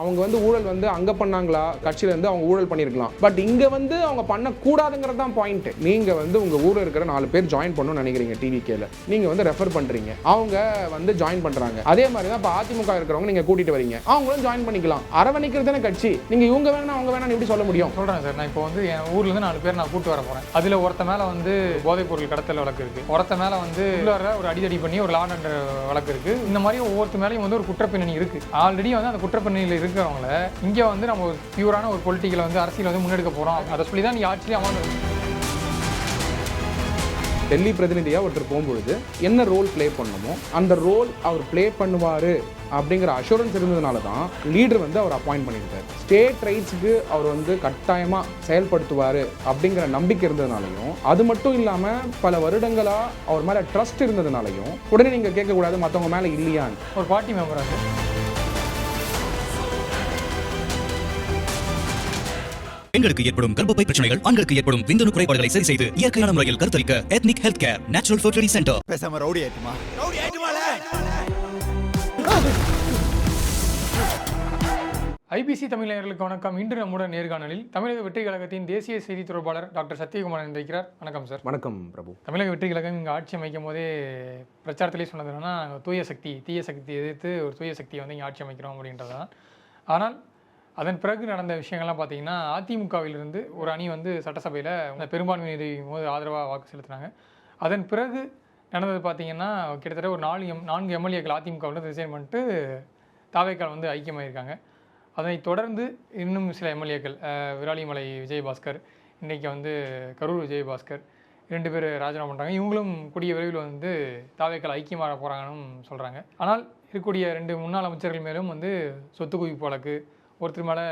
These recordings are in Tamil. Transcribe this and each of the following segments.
அவங்க வந்து ஊழல் வந்து அங்கே பண்ணாங்களா, கட்சியில இருந்து அவங்க ஊழல் பண்ணியிருக்கலாம். பட் இங்கே வந்து அவங்க பண்ணக்கூடாதுங்கிறது தான் பாயிண்ட். நீங்கள் வந்து உங்கள் ஊரில் இருக்கிற 4 பேர் ஜாயின் பண்ணணும்னு நினைக்கிறீங்க டிவிகேல. நீங்கள் வந்து ரெஃபர் பண்ணுறீங்க, அவங்க வந்து ஜாயின் பண்ணுறாங்க. அதே மாதிரி தான் இப்போ அதிமுக இருக்கிறவங்க நீங்கள் கூட்டிகிட்டு வரீங்க, அவங்களும் ஜாயின் பண்ணிக்கலாம். அரவணைக்கிறது தானே கட்சி. நீங்கள் இவங்க வேணா அவங்க வேணாம்னு எப்படி சொல்ல முடியும்? சொல்கிறேன் சார், நான் இப்போ வந்து என் ஊர்லேருந்து 4 பேர் நான் கூட்டு வர போகிறேன். அதில் ஒருத்த மேலே வந்து போதைப் பொருள் கடத்தல் வழக்கு இருக்குது, ஒருத்த மேலே வந்து ஒரு அடிதடி பண்ணி ஒரு லாண்ட் அண்டர் வழக்கு இருக்குது. இந்த மாதிரி ஒவ்வொருத்த மேலேயும் வந்து ஒரு குற்றப்பின்னணி இருக்குது. ஆல்ரெடி வந்து அந்த குற்றப்பின்னணியில் இருக்கிறவங்கள இங்கே வந்து நம்ம ஒரு பியூரான ஒரு பொலிட்டிக்கலை வந்து அரசியல் வந்து முன்னெடுக்க போகிறோம். அதை சொல்லி தான் நீ ஆட்சியிலே அமர்ந்து டெல்லி பிரதிநிதியாக ஒருத்தர் போகும்பொழுது என்ன ரோல் ப்ளே பண்ணணுமோ அந்த ரோல் அவர் ப்ளே பண்ணுவார் அப்படிங்கிற அஷூரன்ஸ் இருந்ததுனால தான் லீடர் வந்து அவர் அப்பாயிண்ட் பண்ணியிருக்காரு. ஸ்டேட் ரைட்ஸுக்கு அவர் வந்து கட்டாயமாக செயல்படுத்துவார் அப்படிங்கிற நம்பிக்கை இருந்ததுனாலையும், அது மட்டும் இல்லாமல் பல வருடங்களாக அவர் மேலே ட்ரஸ்ட் இருந்ததுனாலையும் உடனே நீங்கள் கேட்கக்கூடாது மற்றவங்க மேலே இல்லையான்னு. ஒரு பார்ட்டி மெம்பராக பெண்களுக்கு ஏற்படும் கர்ப்பப்பை பிரச்சனைகள், ஆண்களுக்கு ஏற்படும் விந்தணு குறைபாடுகளை சரி செய்து இயற்கையான முறையில் கருத்தரிக்க ethnic health care natural fertility centre. பேசாம ரவுடி ஆயிட்டுமால. ஐபிசி தமிழர்களுக்கு வணக்கம். இன்று நம்முடன் நேர்காணலில் தமிழக வெற்றி கழகத்தின் தேசிய செய்தி தொடர்பாளர் டாக்டர் சத்யகுமார் இருக்கிறார். வணக்கம் சார். வணக்கம் பிரபு. தமிழக வெற்றி கழகம் இங்கே ஆட்சி அமைக்கும் போதே பிரச்சாரத்திலே சொன்னது என்னன்னா, தூய சக்தி தீய சக்தி எதிர்த்து ஒரு தூய சக்தியை வந்து இங்கே ஆட்சி அமைக்கிறோம் அப்படின்றதான். ஆனால் அதன் பிறகு நடந்த விஷயங்கள்லாம் பார்த்தீங்கன்னா, அதிமுகவிலிருந்து ஒரு அணி வந்து சட்டசபையில் பெரும்பான்மையினரை போது ஆதரவாக வாக்கு செலுத்தினாங்க. அதன் பிறகு நடந்தது பார்த்தீங்கன்னா, கிட்டத்தட்ட ஒரு 4 எம்எல்ஏக்கள் அதிமுகவில் ரிசைன் பண்ணிட்டு தாவேக்கால் வந்து ஐக்கியமாயிருக்காங்க. அதனைத் தொடர்ந்து இன்னும் சில எம்எல்ஏக்கள், விராலிமலை விஜயபாஸ்கர், இன்றைக்கி வந்து கரூர் விஜயபாஸ்கர் 2 பேர் ராஜினாமா பண்ணுறாங்க. இவங்களும் கூடிய விரைவில் வந்து தாவேக்கால் ஐக்கியமாக போகிறாங்கன்னு சொல்கிறாங்க. ஆனால் இருக்கக்கூடிய 2 முன்னாள் அமைச்சர்கள் மேலும் வந்து சொத்து குவிப்பு வழக்கு, ஒருத்தர் மேலே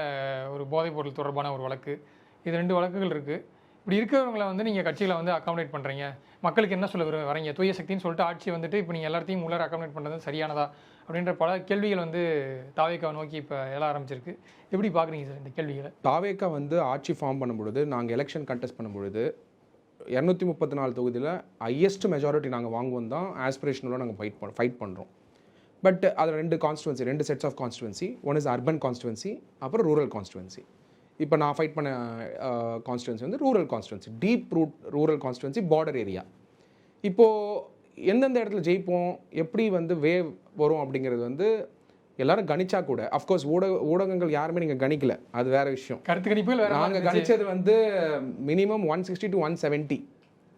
ஒரு போதைப் பொருள் தொடர்பான ஒரு வழக்கு, இது 2 வழக்குகள் இருக்குது. இப்படி இருக்கிறவங்களை வந்து நீங்கள் கட்சியில் வந்து அக்காமடேட் பண்ணுறீங்க, மக்களுக்கு என்ன சொல்ல வரீங்க, தூய சக்தின்னு சொல்லிட்டு ஆட்சி வந்துட்டு இப்போ நீங்கள் எல்லாத்தையும் உள்ளார அக்காமடேட் பண்ணுறது சரியானதா அப்படின்ற பல கேள்விகள் வந்து தாவேக்காவை நோக்கி இப்போ எழ ஆரம்பிச்சிருக்கு. எப்படி பார்க்குறீங்க சார் இந்த கேள்விகளை? தாவேக்கா வந்து ஆட்சி ஃபார்ம் பண்ணும்பொழுது, நாங்கள் எலெக்ஷன் கண்டெஸ்ட் பண்ணும்பொழுது 234 தொகுதியில் ஹையஸ்ட் மெஜாரிட்டி நாங்கள் வாங்குவோம் தான் ஆஸ்பிரேஷனோட நாங்கள் ஃபைட் பண்ணுறோம். பட் அதில் 2 constituency, 2 sets of constituency. One is urban constituency, அப்புறம் ரூரல் கான்ஸ்டுவன்சி. இப்போ நான் ஃபைட் பண்ண கான்ஸ்டுவன்சி வந்து rural constituency, deep rural constituency, border area. இப்போது எந்தெந்த இடத்துல ஜெயிப்போம், எப்படி வந்து வேவ் வரும் அப்படிங்கிறது வந்து எல்லாரும் கணிச்சா கூட, அஃப்கோர்ஸ் ஊடகங்கள் யாருமே நீங்கள் கணிக்கல, அது வேற விஷயம். கருத்து கணிப்பில் நாங்கள் கணிச்சது வந்து minimum 160 to 170.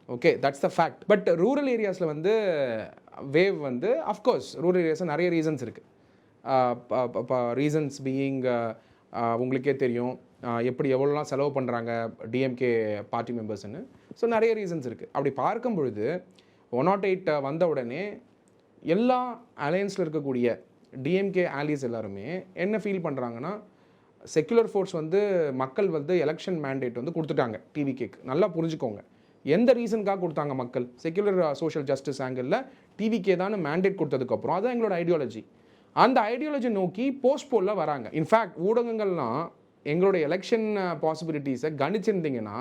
Okay, that's the fact. But rural ஏரியாஸில் வந்து வேவ் வந்து அஃப்கோர்ஸ் ரூரல் ஏரியாஸில் நிறைய ரீசன்ஸ் இருக்குது. ரீசன்ஸ் பீயிங், உங்களுக்கே தெரியும் எப்படி எவ்வளோலாம் செலவு பண்ணுறாங்க டிஎம்கே பார்ட்டி மெம்பர்ஸ்ன்னு. ஸோ நிறைய ரீசன்ஸ் இருக்குது. அப்படி பார்க்கும் பொழுது 108 வந்த உடனே எல்லா அலையன்ஸில் இருக்கக்கூடிய டிஎம்கே ஆலிஸ் எல்லாருமே என்ன ஃபீல் பண்ணுறாங்கன்னா, செக்குலர் ஃபோர்ஸ் வந்து மக்கள் வந்து எலெக்ஷன் மேண்டேட் வந்து கொடுத்துட்டாங்க டிவிகேக்கு. நல்லா புரிஞ்சுக்கோங்க, எந்த ரீசனுக்காக கொடுத்தாங்க மக்கள்? செக்குலர் சோஷியல் ஜஸ்டிஸ் ஆங்கிளில் டிவிகே தான் மேண்டேட் கொடுத்ததுக்கப்புறம் அதுதான் எங்களோட ஐடியாலஜி. அந்த ஐடியாலஜி நோக்கி போஸ்ட்போலில் வராங்க. இன்ஃபேக்ட் ஊடகங்கள்லாம் எங்களோட எலெக்ஷன் பாசிபிலிட்டிஸை கணிச்சிருந்தீங்கன்னா,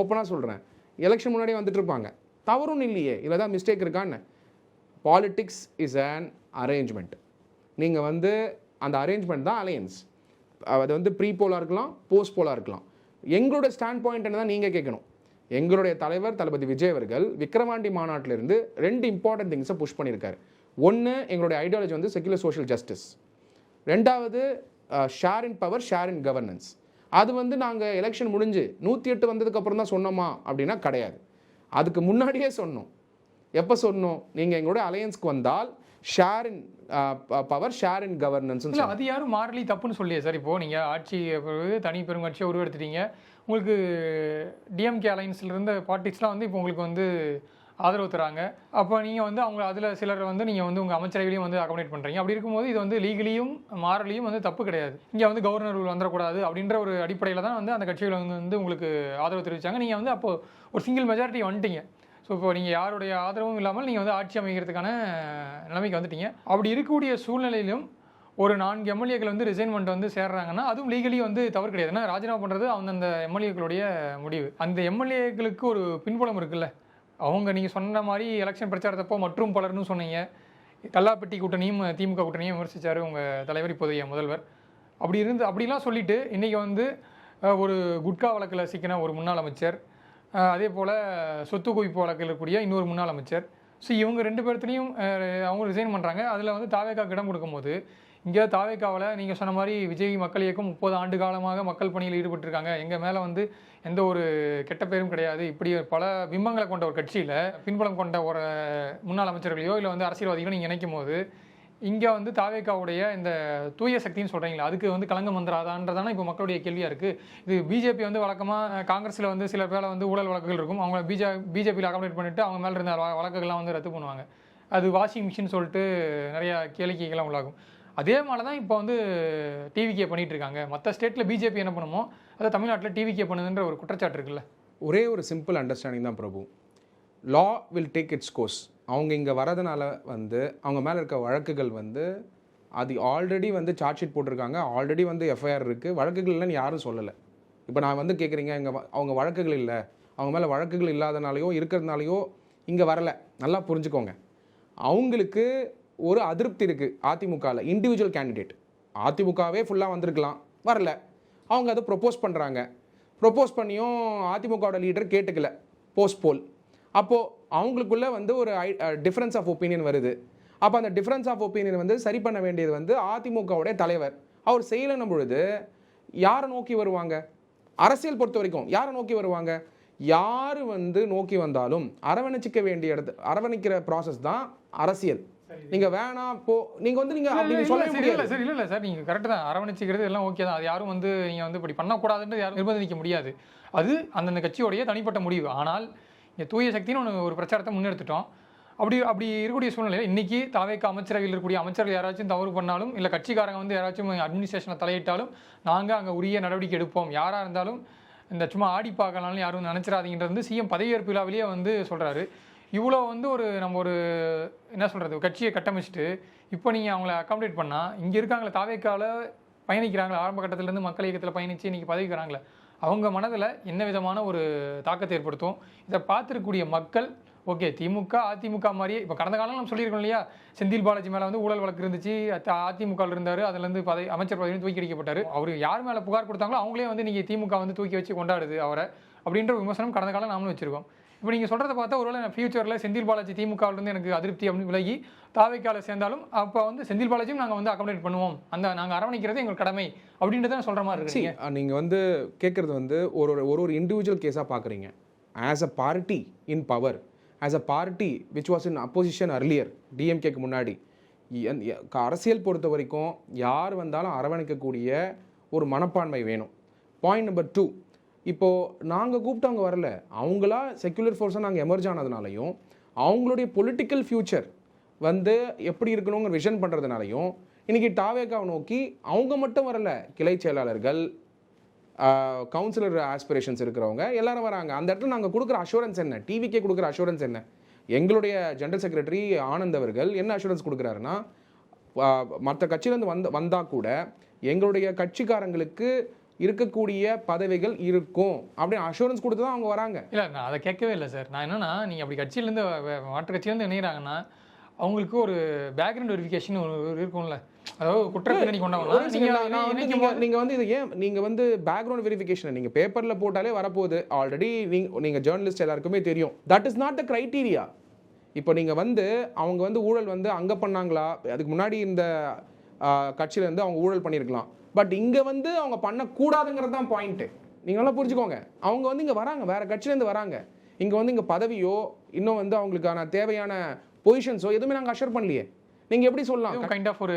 ஓப்பனாக சொல்கிறேன், எலெக்ஷன் முன்னாடியே வந்துட்டு இருப்பாங்க. தவறும் இல்லையே, இதில் தான் மிஸ்டேக் இருக்கான்னு. Politics is an arrangement. நீங்கள் வந்து அந்த அரேஞ்ச்மெண்ட் தான் அலையன்ஸ். அது வந்து ப்ரீ போலாக இருக்கலாம், போஸ்ட் போலாக இருக்கலாம். எங்களோட ஸ்டாண்ட் பாயிண்ட் என்ன தான் நீங்கள் கேட்கணும். எங்களுடைய தலைவர் தளபதி விஜய் அவர்கள் விக்கிரவாண்டி மாநாட்டிலிருந்து 2 இம்பார்ட்டன்ட் திங்ஸை புஷ் பண்ணியிருக்காரு. ஒன்று, எங்களுடைய ஐடியாலஜி வந்து செக்குலர் சோஷியல் ஜஸ்டிஸ். 2வது ஷேர் இன் பவர், ஷேர் இன் கவர்னன்ஸ். அது வந்து நாங்கள் எலெக்ஷன் முடிஞ்சு 108 வந்ததுக்கப்புறம் தான் சொன்னோமா அப்படின்னா கிடையாது. அதுக்கு முன்னாடியே சொன்னோம். எப்போ சொன்னோம்? நீங்கள் எங்களுடைய அலையன்ஸ்க்கு வந்தால் ஷேர் இன் பவர், ஷேர் இன் கவர்னன்ஸ். அது யாரும் மாறலி தப்புன்னு சொல்லியே சார். இப்போது நீங்கள் ஆட்சி தனி பெருங்கட்சியை உருவெடுத்துட்டீங்க. உங்களுக்கு டிஎம்கே அலையன்ஸில் இருந்த பார்ட்டிஸ்லாம் வந்து இப்போ உங்களுக்கு வந்து ஆதரவு தராங்க. அப்போ நீங்கள் வந்து அவங்க அதில் சிலர் வந்து நீங்கள் வந்து உங்கள் அமைச்சரவையிலையும் வந்து அகாமடேட் பண்ணுறீங்க. அப்படி இருக்கும்போது இது வந்து லீகலியும் மாரலியும் வந்து தப்பு கிடையாது. இங்கே வந்து கவர்னர் ரூல் வந்துடக்கூடாது அப்படின்ற ஒரு அடிப்படையில் தான் வந்து அந்த கட்சிகள் வந்து உங்களுக்கு ஆதரவு தெரிவித்தாங்க. நீங்கள் வந்து அப்போது ஒரு சிங்கிள் மெஜாரிட்டி வந்துட்டீங்க. ஸோ இப்போ நீங்கள் யாருடைய ஆதரவும் இல்லாமல் நீங்கள் வந்து ஆட்சி அமைக்கிறதுக்கான நிலைமைக்கு வந்துட்டீங்க. அப்படி இருக்கக்கூடிய சூழ்நிலையிலும் ஒரு 4 எம்எல்ஏக்கள் வந்து ரிசைன்மெண்ட் வந்து சேர்றாங்கன்னா அதுவும் லீகலி வந்து தவறு கிடையாது. ஏன்னா ராஜினாமா பண்ணுறது அந்த எம்எல்ஏக்களுடைய முடிவு. அந்த எம்எல்ஏக்களுக்கு ஒரு பின்புலம் இருக்குல்ல. அவங்க நீங்கள் சொன்ன மாதிரி எலெக்ஷன் பிரச்சாரத்தப்போ மற்றும் பலர்னு சொன்னீங்க. கல்லாப்பட்டி கூட்டணியும் திமுக கூட்டணியும் விமர்சித்தார் உங்கள் தலைவர் இப்போதைய முதல்வர். அப்படிலாம் சொல்லிட்டு இன்றைக்கி வந்து ஒரு குட்கா வழக்கில் சிக்கின ஒரு முன்னாள் அமைச்சர், அதே போல் சொத்து குவிப்பு வழக்கில் இருக்கக்கூடிய இன்னொரு முன்னாள் அமைச்சர், ஸோ இவங்க 2 பேர்த்துலையும் அவங்க ரிசைன் பண்ணுறாங்க. அதில் வந்து தாவேக்காவுக்கு இடம் கொடுக்கும்போது இங்கே தாவேக்காவில் நீங்கள் சொன்ன மாதிரி விஜய் மக்கள் இயக்கம் 30 ஆண்டு காலமாக மக்கள் பணியில் ஈடுபட்டிருக்காங்க, எங்கள் மேலே வந்து எந்த ஒரு கெட்ட பேரும் கிடையாது, இப்படி பல பிம்பங்களை கொண்ட ஒரு கட்சியில் பின்புலம் கொண்ட ஒரு முன்னாள் அமைச்சர்களையோ இல்லை வந்து அரசியல்வாதிகளோ நீங்கள் இணைக்கும் போது இங்கே வந்து தாவேக்காவுடைய இந்த தூய சக்தின்னு சொல்கிறீங்களா, அதுக்கு வந்து களங்கம் வந்துடாதான்றதான இப்போ மக்களுடைய கேள்வியாக இருக்குது. இது பிஜேபி வந்து வழக்கமாக காங்கிரஸில் வந்து சில பேரை வந்து ஊழல் வழக்குகள் இருக்கும், அவங்க பிஜேபியில் அகாமடேட் பண்ணிவிட்டு அவங்க மேலே இருந்த வழக்குகள்லாம் வந்து ரத்து பண்ணுவாங்க. அது வாஷிங் மிஷின் சொல்லிட்டு நிறையா கேளிக்கைகள்லாம் உள்ளாகும். அதே மாதிரி தான் இப்போ வந்து டிவிகே பண்ணிகிட்டு இருக்காங்க. மற்ற ஸ்டேட்டில் பிஜேபி என்ன பண்ணுமோ அதை தமிழ்நாட்டில் டிவிகே பண்ணுதுன்ற ஒரு குற்றச்சாட்டு இருக்குல்ல. ஒரே ஒரு சிம்பிள் அண்டர்ஸ்டாண்டிங் தான் பிரபு. லா வில் டேக் இட்ஸ் கோர்ஸ். அவங்க இங்கே வரதுனால வந்து அவங்க மேலே இருக்க வழக்குகள் வந்து அது ஆல்ரெடி வந்து சார்ஜ் ஷீட் போட்டிருக்காங்க, ஆல்ரெடி வந்து எஃப்ஐஆர் இருக்குது, வழக்குகள் இல்லைன்னு யாரும் சொல்லலை. இப்போ நான் வந்து கேட்குறீங்க அவங்க வழக்குகள் இல்லை, அவங்க மேலே வழக்குகள் இல்லாதனாலையோ இருக்கிறதுனாலையோ இங்கே வரலை. நல்லா புரிஞ்சுக்கோங்க, அவங்களுக்கு ஒரு அதிருப்தி இருக்குது அதிமுகவில். இண்டிவிஜுவல் கேண்டிடேட் அதிமுகவே ஃபுல்லாக வந்திருக்கலாம், வரல. அவங்க அதை ப்ரொப்போஸ் பண்ணுறாங்க. ப்ரொப்போஸ் பண்ணியும் அதிமுகவோட லீடர் கேட்டுக்கல போஸ்ட்போல். அப்போது அவங்களுக்குள்ளே வந்து ஒரு டிஃப்ரென்ஸ் ஆஃப் ஒப்பீனியன் வருது. அப்போ அந்த டிஃப்ரென்ஸ் ஆஃப் ஒப்பீனியன் வந்து சரி பண்ண வேண்டியது வந்து அதிமுகவுடைய தலைவர். அவர் செய்யலைன்னும் பொழுது யாரை நோக்கி வருவாங்க? அரசியல் பொறுத்த வரைக்கும் யாரை நோக்கி வருவாங்க? யார் வந்து நோக்கி வந்தாலும் அரவணைச்சிக்க வேண்டிய அரவணைக்கிற ப்ராசஸ் தான் அரசியல். நீங்க வேணாம் போ, நீங்க வந்து நீங்க அப்படி சொல்ல முடியாது. சார் இல்ல சார், நீங்க கரெக்ட் தான், அரவணைச்சிக்கிறது எல்லாம் ஓகே தான். அது யாரும் வந்து நீங்க வந்து இப்படி பண்ணக்கூடாதுன்னு யாரும் நிர்பந்திக்க முடியாது. அது அந்தந்த கட்சியோடைய தனிப்பட்ட முடிவு. ஆனால் இங்கே தூய சக்தின்னு ஒரு பிரச்சாரத்தை முன்னெடுத்துட்டோம். அப்படி இருக்கக்கூடிய சூழ்நிலையில் இன்றைக்கி தாவேக்கா அமைச்சரவையில் இருக்கக்கூடிய அமைச்சர்கள் யாராச்சும் தவறு பண்ணாலும் இல்லை கட்சிக்காரங்க வந்து யாராச்சும் அட்மினிஸ்ட்ரேஷனில் தலையிட்டாலும் நாங்கள் அங்கே உரிய நடவடிக்கை எடுப்போம். யாராக இருந்தாலும் இந்த சும்மா ஆடி பார்க்கலாம்னு யாரும் நினச்சிடாதீங்கன்றது வந்து சிஎம் பதவியேற்பு விழாவிலேயே வந்து சொல்கிறாரு. இவ்வளோ வந்து நம்ம ஒரு என்ன சொல்கிறது, கட்சியை கட்டமைச்சிட்டு இப்போ நீங்கள் அவங்கள அக்காமடேட் பண்ணால் இங்கே இருக்காங்களே தாவேக்காவில் பயணிக்கிறாங்களே, ஆரம்ப கட்டத்திலேருந்து மக்கள் இயக்கத்தில் பயணித்து இன்றைக்கி பதவிக்கிறாங்களே, அவங்க மனதில் என்ன விதமான ஒரு தாக்கத்தை ஏற்படுத்தும்? இதை பார்த்துருக்கக்கூடிய மக்கள் ஓகே திமுக அதிமுக மாதிரியே இப்போ கடந்த காலம் நம்ம சொல்லியிருக்கோம் இல்லையா, செந்தில் பாலாஜி மேலே வந்து ஊழல் வழக்கு இருந்துச்சு, அதிமுகவில் இருந்தார், அதுலேருந்து அமைச்சர் பதவியும் தூக்கி அடிக்கப்பட்டார். அவர் யார் மேலே புகார் கொடுத்தாங்களோ அவங்களே வந்து நீங்கள் திமுக வந்து தூக்கி வச்சு கொண்டாடுது அவரை அப்படின்ற விமர்சனம் கடந்த காலம் நாமளும் வச்சுருக்கோம். இப்போ நீங்கள் சொல்கிறத பார்த்தா ஒருவேளை ஃபியூச்சரில் செந்தில் பாலாஜி திமுகவிலேருந்து எனக்கு அதிருப்தி அப்படின்னு விலகி தாவேக்காவில் சேர்ந்தாலும் அப்போ வந்து செந்தில் பாலாஜியும் நாங்கள் வந்து அக்காமடேட் பண்ணுவோம், நாங்கள் அரவணைக்கிறது எங்கள் கடமை அப்படின்றத சொல்கிற மாதிரி இருக்கு. நீங்கள் வந்து கேட்குறது வந்து ஒரு இண்டிவிஜுவல் கேஸாக பார்க்குறீங்க. As a party in power, as a party which was in opposition earlier டிஎம்கேக்கு முன்னாடி, அரசியல் பொறுத்த வரைக்கும் யார் வந்தாலும் அரவணைக்கக்கூடிய ஒரு மனப்பான்மை வேணும். பாயிண்ட் நம்பர் 2, இப்போது நாங்கள் கூப்பிட்டு அவங்க வரல, அவங்களா செக்யுலர் ஃபோர்ஸாக நாங்கள் எமர்ஜ் ஆனதுனாலையும் அவங்களுடைய பொலிட்டிக்கல் ஃப்யூச்சர் வந்து எப்படி இருக்கணுங்கிற விஷன் பண்ணுறதுனாலையும் இன்றைக்கி தாவேக்காவை நோக்கி அவங்க மட்டும் வரல, கிளை செயலாளர்கள், கவுன்சிலர் ஆஸ்பிரேஷன்ஸ் இருக்கிறவங்க எல்லாரும் வராங்க. அந்த இடத்துல நாங்கள் கொடுக்குற அஷூரன்ஸ் என்ன, டிவிக்கே கொடுக்குற அஷூரன்ஸ் என்ன? எங்களுடைய ஜெனரல் செக்ரட்டரி ஆனந்த் அவர்கள் என்ன அஷூரன்ஸ் கொடுக்குறாருன்னா, மற்ற கட்சியிலேருந்து வந்தால் கூட எங்களுடைய கட்சிக்காரங்களுக்கு இருக்கக்கூடிய பதவிகள் இருக்கும் அப்படின்னு அஷூரன்ஸ் கொடுத்து தான் அவங்க வராங்க. இல்லை நான் அதை கேட்கவே இல்லை சார். நான் என்னன்னா, நீங்கள் அப்படி கட்சியிலேருந்து மாற்று கட்சியிலேருந்து இணைகிறாங்கன்னா அவங்களுக்கு ஒரு பேக்ரவுண்ட் வெரிஃபிகேஷன் இருக்கும்ல, அதாவது குற்ற பின்னணி கொண்டவங்க. நீங்கள் வந்து இது ஏன் நீங்கள் வந்து பேக்ரவுண்ட் வெரிஃபிகேஷன் நீங்கள் பேப்பரில் போட்டாலே வரப்போகுது. ஆல்ரெடி நீங்கள் ஜேர்னலிஸ்ட் எல்லாருக்குமே தெரியும். That is not the criteria. இப்போ நீங்கள் வந்து அவங்க வந்து ஊழல் வந்து அங்கே பண்ணாங்களா, அதுக்கு முன்னாடி இந்த கட்சியிலேருந்து அவங்க ஊழல் பண்ணியிருக்கலாம், பட் இங்கே வந்து அவங்க பண்ணக்கூடாதுங்கிறது தான் பாயிண்ட்டு. நீங்கள் நல்லா புரிஞ்சுக்கோங்க. அவங்க வந்து இங்கே வராங்க, வேறு கட்சியிலேருந்து வராங்க, இங்கே வந்து இங்கே பதவியோ இன்னும் வந்து அவங்களுக்கான தேவையான பொசிஷன்ஸோ எதுவுமே நாங்கள் அஷர் பண்ணலையே. நீங்க எப்படி சொல்லலாம்? கைண்ட் ஆஃப் ஒரு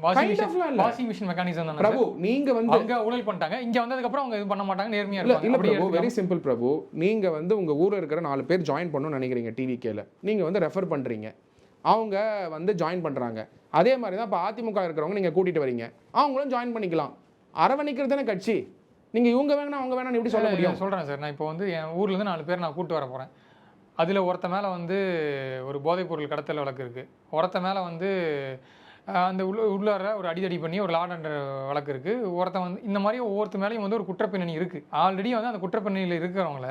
வாஷிங் மிஷின் மெக்கானிசம் தான் பிரபு. நீங்க வந்து அங்க ஊழல் பண்ணிட்டாங்க, இங்க வந்ததுக்கு அப்புறம் அவங்க இது பண்ண மாட்டாங்க, நேர்மையா இருப்பாங்க. இல்ல பிரபு, வெரி சிம்பிள் பிரபு. நீங்க வந்து உங்க ஊர்ல இருக்கிற 4 பேர் ஜாயின் பண்ணணும்னு நினைக்கிறீங்க டிவிகேல, நீங்க வந்து ரெஃபர் பண்றீங்க, அவங்க வந்து ஜாயின் பண்றாங்க. அதே மாதிரி தான் இப்போ அதிமுக இருக்கிறவங்க நீங்க கூட்டிட்டு வரீங்க, அவங்களும் ஜாயின் பண்ணிக்கலாம். அரவணைக்கிறது தானே கட்சி. நீங்க இவங்க வேணா அவங்க வேணாம்னு எப்படி சொல்ல முடியும்? சொல்றேன் சார், நான் இப்போ வந்து என் ஊர்ல இருந்து 4 பேர் நான் கூட்டு வர போறேன். அதில் ஒருத்த மேலே வந்து ஒரு போதைப்பொருள் கடத்தல் வழக்கு இருக்குது, ஒருத்த மேலே வந்து அந்த உள்ளார ஒரு அடிதடி பண்ணி ஒரு லாட் அண்டர் வழக்கு இருக்குது, ஒருத்தன் வந்து இந்த மாதிரி ஒவ்வொருத்த மேலேயும் வந்து ஒரு குற்றப்பின்னணி இருக்குது. ஆல்ரெடி வந்து அந்த குற்றப்பின்னணியில் இருக்கிறவங்கள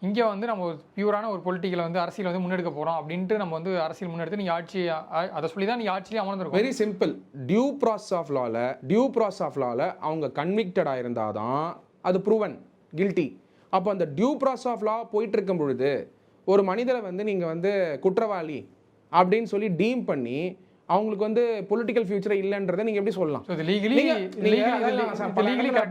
இங்கே வந்து நம்ம ஒரு பியூரான ஒரு பொலிட்டிக்கலை வந்து அரசியல் வந்து முன்னெடுக்க போகிறோம் அப்படின்ட்டு நம்ம வந்து அரசியல் முன்னெடுத்து நீங்கள் ஆட்சி அதை சொல்லி தான் நீங்கள் ஆட்சியிலே அமர்ந்திருக்கும். Very simple. Due process of லாவில் அவங்க கன்விக்டடாக இருந்தால் தான் அது ப்ரூவன் கில்ட்டி. அப்போ அந்த டியூ ப்ராசஸ் ஆஃப் லா போயிட்டு இருக்கும் பொழுது ஒரு மனிதரை வந்து நீங்கள் வந்து குற்றவாளி அப்படின்னு சொல்லி டீம் பண்ணி அவங்களுக்கு வந்து பொலிட்டிக்கல் ஃபியூச்சர் இல்லைன்றதை நீங்கள் எப்படி சொல்லலாம்?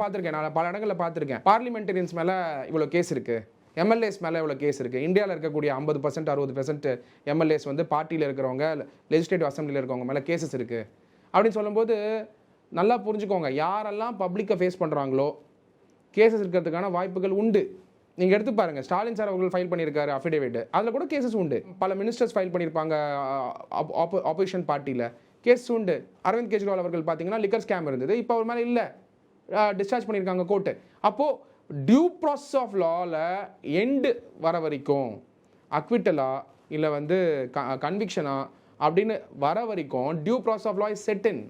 பார்த்துருக்கேன், நான் பல இடங்களில் பார்த்துருக்கேன். பார்லிமெண்டரியன்ஸ் மேலே இவ்வளோ கேஸ் இருக்குது, எம்எல்ஏஸ் மேலே இவ்வளோ கேஸ் இருக்குது. இந்தியாவில் இருக்கக்கூடிய 50% 60% எம்எல்ஏஸ் வந்து பார்ட்டியில் இருக்கிறவங்க, லெஜிஸ்லேட்டிவ் அசம்பிளியில் இருக்கவங்க மேலே கேசஸ் இருக்குது அப்படின்னு சொல்லும்போது நல்லா புரிஞ்சுக்கோங்க. யாரெல்லாம் பப்ளிக்கை ஃபேஸ் பண்ணுறாங்களோ கேசஸ் இருக்கிறதுக்கான வாய்ப்புகள் உண்டு. நீங்கள் எடுத்து பாருங்கள், ஸ்டாலின் சார் அவர்கள் ஃபைல் பண்ணியிருக்காரு அஃபிடேவிட், அதில் கூட கேசஸ் உண்டு. பல மினிஸ்டர்ஸ் ஃபைல் பண்ணியிருப்பாங்க ஆப்போசிஷன் பார்ட்டியில், கேஸ் உண்டு. அரவிந்த் கெஜ்ரிவால் அவர்கள் பார்த்தீங்கன்னா லிக்கர் ஸ்கேம் இருந்தது, இப்போ அவர் மேலே இல்லை, டிஸ்சார்ஜ் பண்ணியிருக்காங்க கோர்ட்டு. அப்போது டியூ ப்ராசஸ் ஆஃப் லாவில் எண்டு வர வரைக்கும் அக்விட்டலா இல்லை வந்து கன்விக்ஷனா அப்படின்னு வர வரைக்கும் due process of law is set in.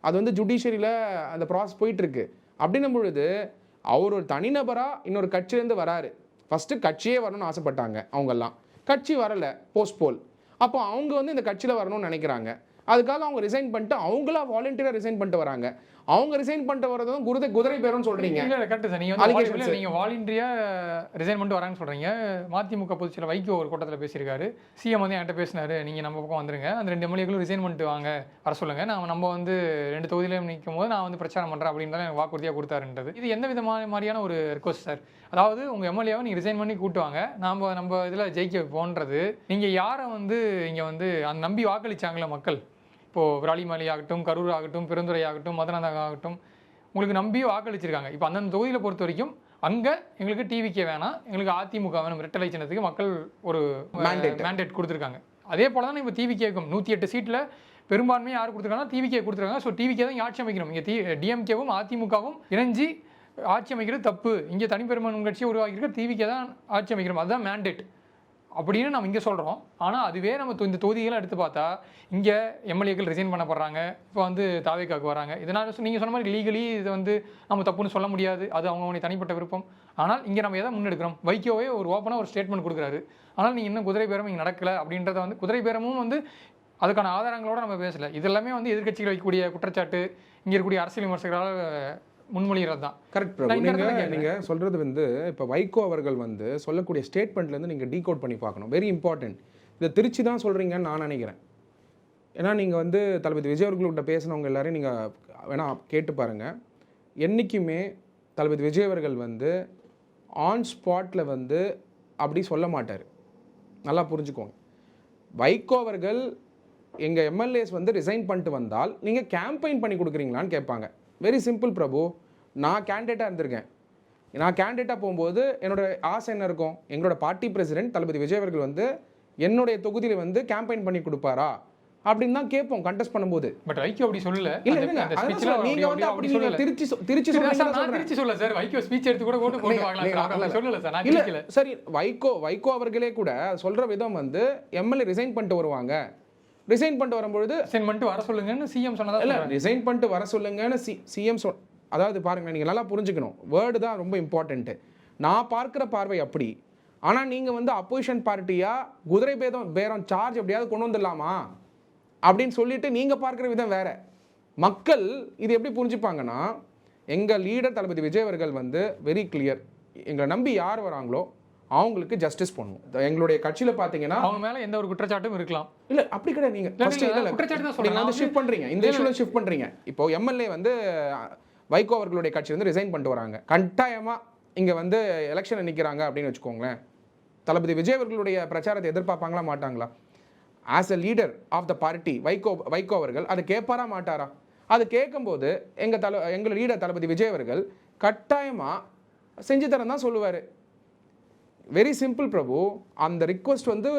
அது வந்து ஜுடிஷியரியில் அந்த ப்ராசஸ் போயிட்டுருக்கு. அப்படின்னும் பொழுது அவர் ஒரு தனிநபராக இன்னொரு கட்சியிலேருந்து வராரு. ஃபஸ்ட்டு கட்சியே வரணும்னு ஆசைப்பட்டாங்க அவங்கெல்லாம், கட்சி வரலை, போஸ்ட்போல். அப்போ அவங்க வந்து இந்த கட்சியில் வரணும்னு நினைக்கிறாங்க. அதுக்காக அவங்க ரிசைன் பண்ணிட்டு அவங்களா வாலண்டியராக ரிசைன் பண்ணிட்டு வராங்க. அவங்க ரிசைன் பண்ணிட்டு வரதும் குதிரை பேருன்னு சொல்றீங்க. கரெக்ட் சார், நீங்க வாலண்டியரா ரிசைன் பண்ணிட்டு வராங்கன்னு சொல்றீங்க. மதிமுக பொதுச்செயலாளர் வைகோ ஒரு கூட்டத்தில் பேசியிருக்காரு. சிஎம் வந்து என்கிட்ட பேசினாரு, நீங்க நம்ம பக்கம் வந்துருங்க, அந்த 2 எம்எல்ஏக்களும் ரிசைன் பண்ணிட்டு வாங்க, வர சொல்லுங்க, நம்ம வந்து 2 தொகுதியிலும் நிற்கும் போது நான் வந்து பிரச்சாரம் பண்றேன் அப்படின்னு எனக்கு வாக்குறுதியாக கொடுத்தாருன்றது. இது எந்த விதமான மாதிரியான ஒரு ரிக்வஸ்ட் சார்? அதாவது உங்க எம்எல்ஏவை நீங்க ரிசைன் பண்ணி கூட்டுவாங்க, நம்ம இதில் ஜெயிக்க போன்றது. நீங்க யாரை வந்து இங்க வந்து அந்த நம்பி வாக்களிச்சாங்களே மக்கள், இப்போது விராலிமலை ஆகட்டும், கரூர் ஆகட்டும், பெருந்துறை ஆகட்டும், மதுராந்தகம் ஆகட்டும், உங்களுக்கு நம்பி வாக்களிச்சிருக்காங்க. இப்போ அந்தந்த தொகுதியில் பொறுத்த வரைக்கும் அங்கே எங்களுக்கு டிவிக்கே வேணாம், எங்களுக்கு அதிமுக வேணும், ரெட்டலை சின்னத்துக்கு மக்கள் ஒரு மேண்டேட் கொடுத்துருக்காங்க. அதே போல தான் இப்போ டிவிகேக்கும் 108 சீட்டில் பெரும்பான்மையாக யார் கொடுத்துருக்காங்கன்னா டிவிகே கொடுத்துருக்காங்க. ஸோ டிவிகே தான் ஆட்சி அமைக்கணும். இங்கே டிஎம்கேவும் அதிமுகவும் இணைஞ்சி ஆட்சி அமைக்கிறது தப்பு. இங்கே தனிப்பெரும்பான்மை கட்சியை உருவாக்கியிருக்க டிவிகே தான் ஆட்சி அமைக்கணும், அதுதான் மேண்டேட் அப்படின்னு நம்ம இங்கே சொல்கிறோம். ஆனால் அதுவே நம்ம இந்த தொகுதிகளை எடுத்து பார்த்தா இங்கே எம்எல்ஏக்கள் ரிசைன் பண்ணப்படுறாங்க, இப்போ வந்து தாவேக்காவுக்கு வராங்க. இதனால் நீங்கள் சொன்ன மாதிரி லீகலி இதை வந்து நம்ம தப்புன்னு சொல்ல முடியாது, அது அவங்களுடைய தனிப்பட்ட விருப்பம். ஆனால் இங்கே நம்ம எதை முன்னெடுக்கிறோம்? வைகோவே ஒரு ஓப்பனாக ஒரு ஸ்டேட்மெண்ட் கொடுக்குறாரு. ஆனால் நீங்கள் இன்னும் குதிரை பேரம் இங்கே நடக்கலை அப்படின்றத வந்து குதிரை பேரமும் வந்து அதுக்கான ஆதாரங்களோட நம்ம பேசலை. இதெல்லாமே வந்து எதிர்கட்சிகள் வைக்கக்கூடிய குற்றச்சாட்டு, இங்கே இருக்கக்கூடிய அரசியல் விமர்சகர்களால் முன்மொழிகிறது தான். கரெக்ட் பிரபு. நீங்கள் சொல்கிறது வந்து இப்போ வைகோ அவர்கள் வந்து சொல்லக்கூடிய ஸ்டேட்மெண்ட்லேருந்து நீங்கள் டீகோட் பண்ணி பார்க்கணும். Very important. இதை திருச்சி தான் சொல்கிறீங்கன்னு நான் நினைக்கிறேன். ஏன்னா நீங்கள் வந்து தளபதி விஜய் அவர்கள்கிட்ட பேசினவங்க எல்லாரையும் நீங்கள் வேணால் கேட்டு பாருங்கள். என்றைக்குமே தளபதி விஜய் அவர்கள் வந்து ஆன் ஸ்பாட்டில் வந்து அப்படி சொல்ல மாட்டார். நல்லா புரிஞ்சுக்கோங்க. வைகோ அவர்கள் எங்கள் எம்எல்ஏஸ் வந்து ரிசைன் பண்ணிட்டு வந்தால் நீங்கள் கேம்பெயின் பண்ணி கொடுக்குறீங்களான்னு கேட்பாங்க. வெரி சிம்பிள் பிரபு. நான் கேண்டிடேட்டாக இருந்திருக்கேன். நான் கேண்டிடேட்டாக போகும்போது என்னோட ஆசை என்ன இருக்கும்? எங்களோட பார்ட்டி பிரசிடென்ட் தளபதி விஜய் அவர்கள் வந்து என்னுடைய தொகுதியில் வந்து கேம்பெயின் பண்ணி கொடுப்பாரா அப்படின்னு தான் கேட்போம் கண்டெஸ்ட் பண்ணும்போது. பட் வைகோ அப்படி சொல்லல. இல்ல நீங்க வந்து அப்படி திருச்சி சொல்ல சார். வைகோ ஸ்பீச் எடுத்து கூட ஓட்டு போட்டு வாங்கலாம் சொல்லல சார். நான் கேட்கல. சரி, வைகோ அவர்களே கூட சொல்ற விதம் வந்து எம்எல்ஏ ரிசைன் பண்ணிட்டு வருவாங்க, ரிசைன் பண்ணிட்டு வரும்பொழுது ரிசைன் பண்ணிட்டு வர சொல்லுங்கன்னு சிஎம் சொன்னதா? இல்ல, ரிசைன் பண்ணிட்டு வர சொல்லுங்கன்னு சிஎம் அதாவது பாருங்க, நீங்க நல்லா புரிஞ்சுக்கணும். வேர்டு தான் ரொம்ப இம்பார்ட்டன்ட்டு. நான் பார்க்குற பார்வை அப்படி. ஆனால் நீங்கள் வந்து அப்போசிஷன் பார்ட்டியாக குதிரை பேரம் சார்ஜ் எப்படியாவது கொண்டு வந்துடலாமா அப்படின்னு சொல்லிட்டு நீங்கள் பார்க்குற விதம் வேற. மக்கள் இது எப்படி புரிஞ்சுப்பாங்கன்னா, எங்கள் லீடர் தளபதி விஜய் அவர்கள் வந்து வெரி கிளியர், எங்களை நம்பி யார் வராங்களோ அவங்களுக்கு ஜஸ்டிஸ் பண்ணுவோம். எங்களுடைய கட்சியில் பார்த்தீங்கன்னா அவங்க மேலே எந்த ஒரு குற்றச்சாட்டும் இருக்கலாம். இல்லை அப்படி கிடையாது. நீங்கள் குற்றச்சாட்டு தான் சொல்லுங்க, வந்து ஷிஃப்ட் பண்ணுறீங்க, இந்த இஷ்யூவில் ஷிஃப்ட் பண்ணுறீங்க. இப்போ எம்எல்ஏ வந்து வைகோ அவர்களுடைய கட்சி வந்து ரிசைன் பண்ணிட்டு வராங்க, கட்டாயமாக இங்கே வந்து எலெக்ஷனில் நிற்கிறாங்க அப்படின்னு வச்சுக்கோங்களேன். தளபதி விஜய் அவர்களுடைய பிரச்சாரத்தை எதிர்பார்ப்பாங்களா மாட்டாங்களா? As a leader of the party Vaiko அவர்கள் அதை கேட்பாரா மாட்டாரா? அது கேட்கும்போது எங்கள் லீடர் தளபதி விஜய் அவர்கள் கட்டாயமாக செஞ்சு தரேன் தான் சொல்லுவார். வெரி சிம்பிள் பிரபு. அந்த ரிக்வஸ்ட் வந்து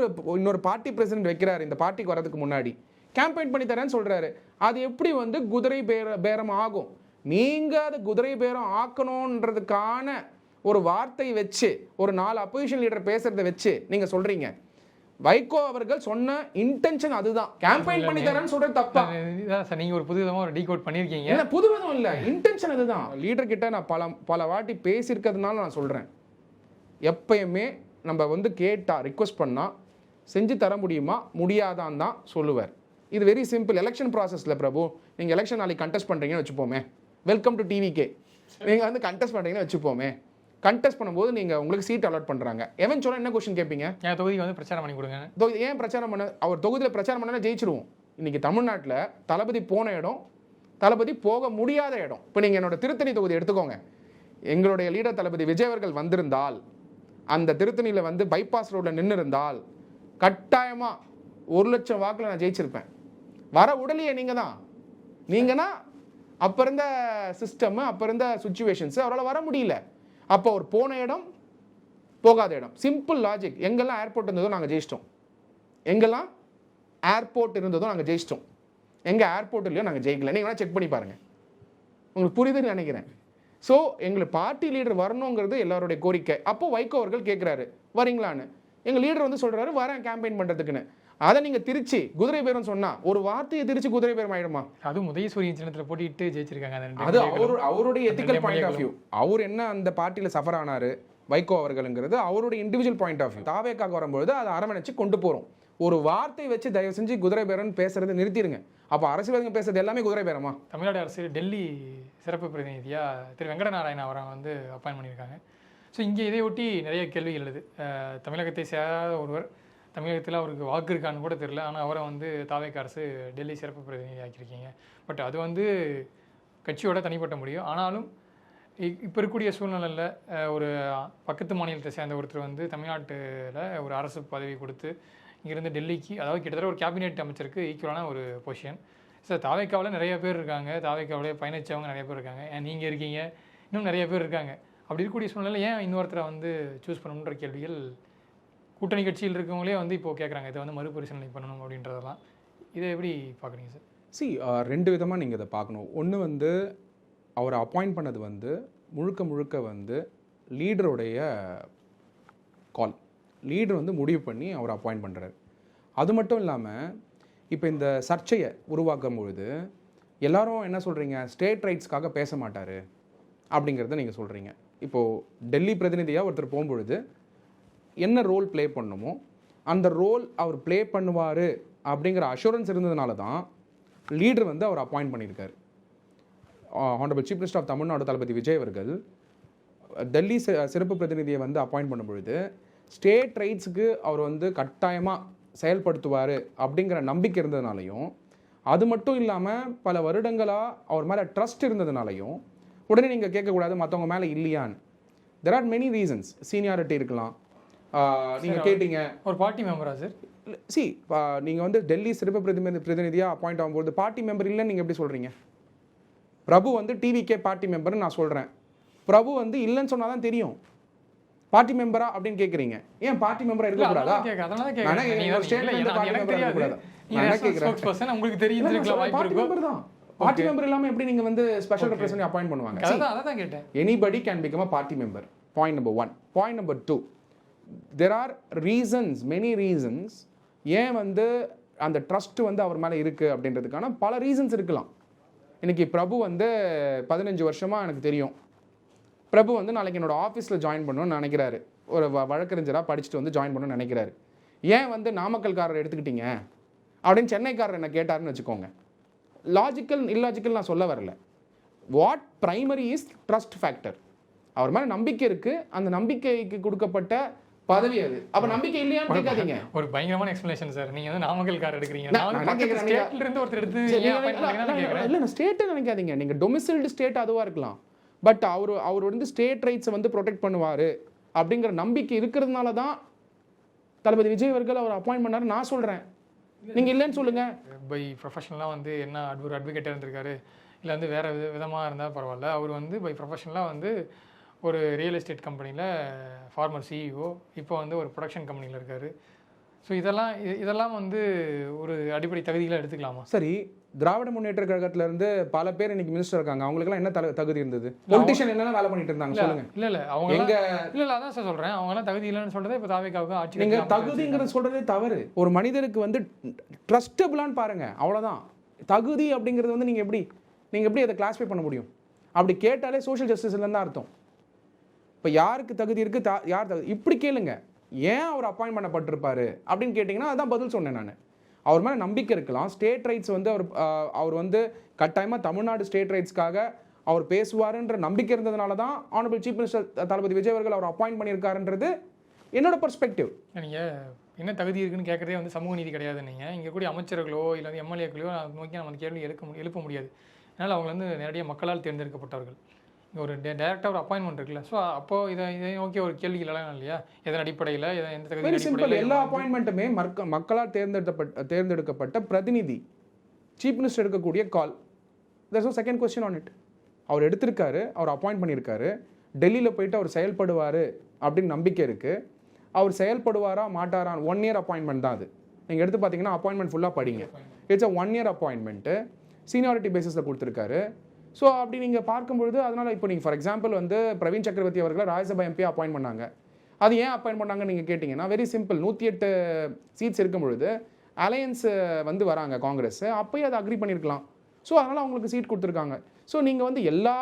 இன்னொரு பார்ட்டி பிரசிடென்ட் வைக்கிறாரு, இந்த பார்ட்டிக்கு வரதுக்கு முன்னாடி கேம்பெயின் பண்ணி தரேன்னு சொல்கிறாரு. அது எப்படி வந்து குதிரை பேரம் ஆகும்? நீங்கள் அது குதிரை பேரம் ஆக்கணுன்றதுக்கான ஒரு வார்த்தை வச்சு, ஒரு 4 அப்போசிஷன் லீடர் பேசுறதை வச்சு நீங்கள் சொல்கிறீங்க. வைகோ அவர்கள் சொன்ன இன்டென்ஷன் அதுதான், கேம்பெயின் பண்ணி தரேன்னு சொல்றது தப்பா? நீங்க ஒரு புதுவிதமா ஒரு டீகோட் பண்ணிருக்கீங்க. இல்ல புதுவிதம் இல்ல, இன்டென்ஷன் அதுதான். லீடர் கிட்ட நான் பல வாட்டி பேசியிருக்கிறதுனால நான் சொல்றேன், எப்பயுமே நம்ம வந்து கேட்டால் ரிக்வஸ்ட் பண்ணால் செஞ்சு தர முடியுமா முடியாதான் தான் சொல்லுவார். இது வெரி சிம்பிள். எலெக்ஷன் ப்ராசஸில் பிரபு நீங்கள் எலெக்ஷன் நாளைக்கு கண்டெஸ்ட் பண்ணுறீங்கன்னு வச்சுப்போமே, வெல்கம் டு டிவிகே, நீங்கள் வந்து கண்டெஸ்ட் பண்ணுறீங்கன்னு வச்சுப்போமே, கண்டெஸ்ட் பண்ணும்போது நீங்கள் உங்களுக்கு சீட் அலாட் பண்ணுறாங்க. எவென்ச்சுவலாக என்ன கொஸ்டின் கேட்பீங்க? என் தொகுதி வந்து பிரச்சாரம் பண்ணி கொடுங்க. ஏன் பிரச்சாரம் பண்ண? அவர் தொகுதியில் பிரச்சாரம் பண்ணால் ஜெயிச்சிருவோம். இன்றைக்கி தமிழ்நாட்டில் தளபதி போன இடம், தளபதி போக முடியாத இடம். இப்போ நீங்கள் என்னோட திருத்தணி தொகுதி எடுத்துக்கோங்க. எங்களுடைய லீடர் தளபதி விஜய் அவர்கள் வந்திருந்தால், அந்த திருத்தணியில் வந்து பைபாஸ் ரோடில் நின்று இருந்தால் கட்டாயமாக 1,00,000 வாக்கில் நான் ஜெயிச்சிருப்பேன். வர உடலையே நீங்கன்னா அப்போ இருந்த சிஸ்டம், அப்போ இருந்த சுச்சுவேஷன்ஸ் அவரால் வர முடியல. அப்போ அவர் போன இடம், போகாத இடம். Simple logic. எங்கெல்லாம் ஏர்போர்ட் இருந்ததோ நாங்கள் ஜெயிச்சிட்டோம், எங்கெல்லாம் ஏர்போர்ட் இருந்ததோ நாங்கள் ஜெயிச்சிட்டோம், எங்கே ஏர்போர்ட் இல்லையோ நாங்கள் ஜெயிக்கல. நீங்கள் வேணால் செக் பண்ணி பாருங்கள், உங்களுக்கு புரியுதுன்னு நினைக்கிறேன். ஸோ எங்களுக்கு பார்ட்டி லீடர் வரணுங்கிறது எல்லாருடைய கோரிக்கை. அப்போ வைகோ அவர்கள் கேட்குறாரு வரீங்களான்னு. எங்கள் லீடர் வந்து சொல்கிறாரு வரேன் கேம்பெயின் பண்ணுறதுக்குன்னு. அதை நீங்கள் திருச்சி குதிரை பேரம் சொன்னால் ஒரு வார்த்தையை திருச்சி குதிரை பேரம் ஆகிடுமா? அதுவும் உதயசூரியன் சின்னத்தில் போட்டிட்டு ஜெயிச்சிருக்காங்க. அது அவருடைய எத்திக்கல் பாயிண்ட் ஆஃப் வியூ. அவர் என்ன அந்த பார்ட்டியில் சஃபர் ஆனார் வைகோ அவர்களுங்கிறது அவருடைய இண்டிவிஜுவல் பாயிண்ட் ஆஃப் வியூ. தாவேக்காக வரும்பொழுது அதை அரவணைச்சு கொண்டு போகிறோம். ஒரு வார்த்தை வச்சு தயவு செஞ்சு குதிரை பேரன் பேசுறதை நிறுத்திடுங்க. அப்போ அரசியல்வாதிகள் பேசுறது எல்லாமே குதிரை பேரமா? தமிழ்நாடு அரசு டெல்லி சிறப்பு பிரதிநிதியாக திரு வெங்கடநாராயண அவரை வந்து அப்பாயின் பண்ணியிருக்காங்க. ஸோ இங்கே இதை ஒட்டி நிறைய கேள்விகள் எழுது. தமிழகத்தை சேராத ஒருவர், தமிழகத்தில் அவருக்கு வாக்கு இருக்கான்னு கூட தெரியல, ஆனால் அவரை வந்து தாவேக்கா அரசு டெல்லி சிறப்பு பிரதிநிதி ஆக்கியிருக்கீங்க. பட் அது வந்து கட்சியோட தனிப்பட்ட முடியும். ஆனாலும் இப்போ இருக்கக்கூடிய சூழ்நிலையில் ஒரு பக்கத்து மாநிலத்தை சேர்ந்த ஒருத்தர் வந்து தமிழ்நாட்டில் ஒரு அரசு பதவி கொடுத்து இங்கேருந்து டெல்லிக்கு, அதாவது கிட்டத்தட்ட ஒரு கேபினெட் அமைச்சருக்கு ஈக்குவலான ஒரு பொசிஷன். சார் தாவேக்காவில் நிறைய பேர் இருக்காங்க, தாவேக்காவிலே பயணித்தவங்க நிறைய பேர் இருக்காங்க, நீங்கள் இருக்கீங்க, இன்னும் நிறைய பேர் இருக்காங்க. அப்படி இருக்கக்கூடிய சூழ்நிலையில் ஏன் இன்னொருத்தரை வந்து சூஸ் பண்ணணுன்ற கேள்விகள் கூட்டணி கட்சியில் இருக்கவங்களே வந்து இப்போது கேட்குறாங்க. இதை வந்து மறுபரிசீலனை பண்ணணும் அப்படின்றதெல்லாம். இதை எப்படி பார்க்குறீங்க சார்? ரெண்டு விதமாக நீங்கள் இதை பார்க்கணும். ஒன்று வந்து அவரை அப்பாயிண்ட் பண்ணது வந்து முழுக்க வந்து லீடருடைய கால். லீடர் வந்து முடிவு பண்ணி அவரை அப்பாயிண்ட் பண்ணுறாரு. அது மட்டும் இல்லாமல் இப்போ இந்த சர்ச்சையை உருவாக்கும் பொழுது எல்லாரும் என்ன சொல்கிறீங்க, ஸ்டேட் ரைட்ஸ்க்காக பேச மாட்டார் அப்படிங்கிறத நீங்கள் சொல்கிறீங்க. இப்போது டெல்லி பிரதிநிதியாக ஒருத்தர் போகும்பொழுது என்ன ரோல் ப்ளே பண்ணணுமோ அந்த ரோல் அவர் ப்ளே பண்ணுவார் அப்படிங்கிற அஷூரன்ஸ் இருந்ததுனால தான் லீடர் வந்து அவர் அப்பாயிண்ட் பண்ணியிருக்காரு. Honourable chief minister of Tamil Nadu Thalapathy Vijay அவர்கள் டெல்லி சிறப்பு பிரதிநிதியை வந்து அப்பாயிண்ட் பண்ணும்பொழுது ஸ்டேட் ரைட்ஸுக்கு அவர் வந்து கட்டாயமாக செயல்படுத்துவார் அப்படிங்கிற நம்பிக்கை இருந்ததுனாலையும், அது மட்டும் இல்லாமல் பல வருடங்களாக அவர் மேலே ட்ரஸ்ட் இருந்ததுனாலையும் உடனே நீங்கள் கேட்கக்கூடாது மற்றவங்க மேலே இல்லையான்னு. There are many reasons. Seniority இருக்கலாம். நீங்கள் கேட்டீங்க ஒரு பார்ட்டி மெம்பரா சார்? நீங்கள் வந்து டெல்லி சிறப்பு பிரதிநிதியாக அப்பாயிண்ட் ஆகும்போது பார்ட்டி மெம்பர் இல்லைன்னு நீங்கள் எப்படி சொல்கிறீங்க? பிரபு வந்து டிவிகே பார்ட்டி மெம்பர்னு நான் சொல்கிறேன். பிரபு வந்து இல்லைன்னு சொன்னால் தான் தெரியும். பார்ட்டி மெம்பரா அப்படின்னு கேட்குறீங்க. ஏன் பார்ட்டி மெம்பரா இருக்கக்கூடாதா? பார்ட்டி மெம்பர் இல்லாமல் எப்படி நீங்கள் வந்து ஸ்பெஷல் ரெப்ரசன்டேட்டிவ் அப்பாயிண்ட் பண்ணுவாங்க? அதான் கேட்டேன். Anybody can become a party member. Point number 1. Point number 2, there are reasons, many reasons ஏன் வந்து அந்த ட்ரஸ்ட் வந்து அவர் மேலே இருக்குது அப்படின்றதுக்கான பல ரீசன்ஸ் இருக்கலாம். இன்றைக்கி பிரபு வந்து 15 வருஷமாக எனக்கு தெரியும். பிரபு வந்து நாளைக்கு என்னோடய ஆஃபீஸில் ஜாயின் பண்ணணும்னு நினைக்கிறாரு. ஒரு வழக்கறிஞராக படிச்சுட்டு வந்து ஜாயின் பண்ணணும்னு நினைக்கிறாரு. ஏன் வந்து நாமக்கல்காரர் எடுத்துக்கிட்டீங்க அப்படின்னு சென்னைக்காரர் என்ன கேட்டாருன்னு வச்சுக்கோங்க. லாஜிக்கல் இல்லாஜிக்கல் நான் சொல்ல வரல. What primary is trust factor. அவர் மேலே நம்பிக்கை இருக்குது, அந்த நம்பிக்கைக்கு கொடுக்கப்பட்ட பதவி அது. அப்ப நம்பிக்கை இல்லையான்னு கேட்காதீங்க. ஒரு பயங்கரமான எக்ஸ்பிளனேஷன் சார். நீங்க வந்து நாமக்கல் கார் எடுக்கிறீங்க, ஸ்டேட்ல இருந்து ஒருத்தர் எடுத்து இல்ல நான் ஸ்டேட்டை நினைக்காதீங்க. நீங்க டொமிசைல்டு ஸ்டேட் அதுவா இருக்கலாம். பட் அவர் வந்து ஸ்டேட் ரைட்ஸை வந்து ப்ரொடெக்ட் பண்ணுவார் அப்படிங்கிற நம்பிக்கை இருக்கிறதுனால தான் தளபதி விஜய் அவர்கள் அவர் அப்பாயின்ட் பண்ணாரு நான் சொல்கிறேன். நீங்கள் இல்லைன்னு சொல்லுங்கள். பை ப்ரொஃபஷனலாக வந்து என்ன ஒரு அட்வொகேட்டாக இருந்திருக்காரு, இல்லை வந்து வேறு விதமாக இருந்தால் பரவாயில்ல. அவர் வந்து பை ப்ரொஃபஷனலாக வந்து ஒரு ரியல் எஸ்டேட் கம்பெனியில் ஃபார்மர் சிஇஓ, இப்போ வந்து ஒரு ப்ரொடக்ஷன் கம்பெனியில் இருக்கார். ஸோ இதெல்லாம் வந்து ஒரு அடிப்படை தகுதிகளை எடுத்துக்கலாமா? சரி, திராவிட முன்னேற்ற கழகத்திலேருந்து பல பேர் இன்னைக்கு மினிஸ்டர் இருக்காங்க. அவங்களுக்குலாம் என்ன தகுதி இருந்தது? பொலிட்டிஷியன் என்னென்ன வேலை பண்ணிட்டு இருந்தாங்க சொல்லுங்க. இல்லை அவங்க இல்லை அதான் சார் சொல்கிறேன். அவங்களாம் தகுதி இல்லைன்னு சொல்கிறதே இப்போ தாவேக்காவுக்கு ஆட்சி. நீங்கள் தகுதிங்கிறத சொல்கிறதே தவறு. ஒரு மனிதனுக்கு வந்து ட்ரஸ்டபுளான்னு பாருங்கள், அவ்வளோதான். தகுதி அப்படிங்கிறது வந்து நீங்கள் எப்படி அதை கிளாஸிஃபை பண்ண முடியும்? அப்படி கேட்டாலே சோஷியல் ஜஸ்டிஸ்லேருந்து தான் அர்த்தம். இப்போ யாருக்கு தகுதி இருக்குது, யார் தகுதி இப்படி கேளுங்க. ஏன் அவர் அப்பாயின்ட் பண்ணப்பட்டிருப்பாரு அப்படின்னு கேட்டிங்கன்னா அதான் பதில் சொன்னேன் நான். அவர் மேலே நம்பிக்கை இருக்கலாம். ஸ்டேட் ரைட்ஸ் வந்து அவர் வந்து கட்டாயமாக தமிழ்நாடு ஸ்டேட் ரைட்ஸ்க்காக அவர் பேசுவாருன்ற நம்பிக்கை இருந்ததுனால தான் ஆனரபிள் சீஃப் மினிஸ்டர் தளபதி விஜய் அவர்கள் அவர் அப்பாயின்ட் பண்ணியிருக்காருன்றது என்னோட பெர்ஸ்பெக்டிவ். நீங்கள் என்ன தகுதி இருக்குன்னு கேட்குறதே வந்து சமூக நீதி கிடையாது. நீங்கள் இங்கே கூடிய அமைச்சர்களோ இல்லை வந்து எம்எல்ஏக்களையோ நோக்கி நம்ம அந்த கேள்வி எழுப்ப முடியாது. அதனால் அவங்க வந்து நேரடியாக மக்களால் தேர்ந்தெடுக்கப்பட்டவர்கள். இங்கே ஒரு டேரெக்டாக ஒரு அப்பாயின்மெண்ட் இருக்குல்ல. ஸோ அப்போது இதை நோக்கி ஒரு கேள்வி எல்லாம் இல்லையா, எதன் அடிப்படையில் எந்த தகுதி வெரி சிம்பிள். அடிப்படையில் எல்லா அப்பாயின்மெண்ட்டுமே மக்களால் தேர்ந்தெடுக்கப்பட்ட பிரதிநிதி சீஃப் மினிஸ்டர் எடுக்கக்கூடிய call. There's no second question on it. அவர் எடுத்திருக்காரு, அவர் அப்பாயிண்ட் பண்ணியிருக்காரு. டெல்லியில் போயிட்டு அவர் செயல்படுவார் அப்படின்னு நம்பிக்கை இருக்குது. அவர் செயல்படுவாரா மாட்டாரா 1 year அப்பாயின்மெண்ட் தான் அது. நீங்கள் எடுத்து பார்த்தீங்கன்னா அப்பாயின்மெண்ட் ஃபுல்லாக படிங்க. It's 1 year appointment. சீனியாரிட்டி பேசிஸில் கொடுத்துருக்காரு. ஸோ அப்படி நீங்கள் பார்க்கும்பொழுது அதனால் இப்போ நீங்கள் ஃபார் எக்ஸாம்பிள் வந்து பிரவீன் சக்கரவர்த்தி அவர்களை ராஜ்யசபா எம்பியாக அப்பாயிண்ட் பண்ணாங்க. அது ஏன் அப்பாயிண்ட் பண்ணாங்கன்னு நீங்கள் கேட்டிங்கன்னா வெரி சிம்பிள். 108 சீட்ஸ் இருக்கும் பொழுது அலையன்ஸ் வந்து வராங்க காங்கிரஸ், அப்போயே அதை அக்ரி பண்ணியிருக்கலாம். ஸோ அதனால் அவங்களுக்கு சீட் கொடுத்துருக்காங்க. ஸோ நீங்கள் வந்து எல்லா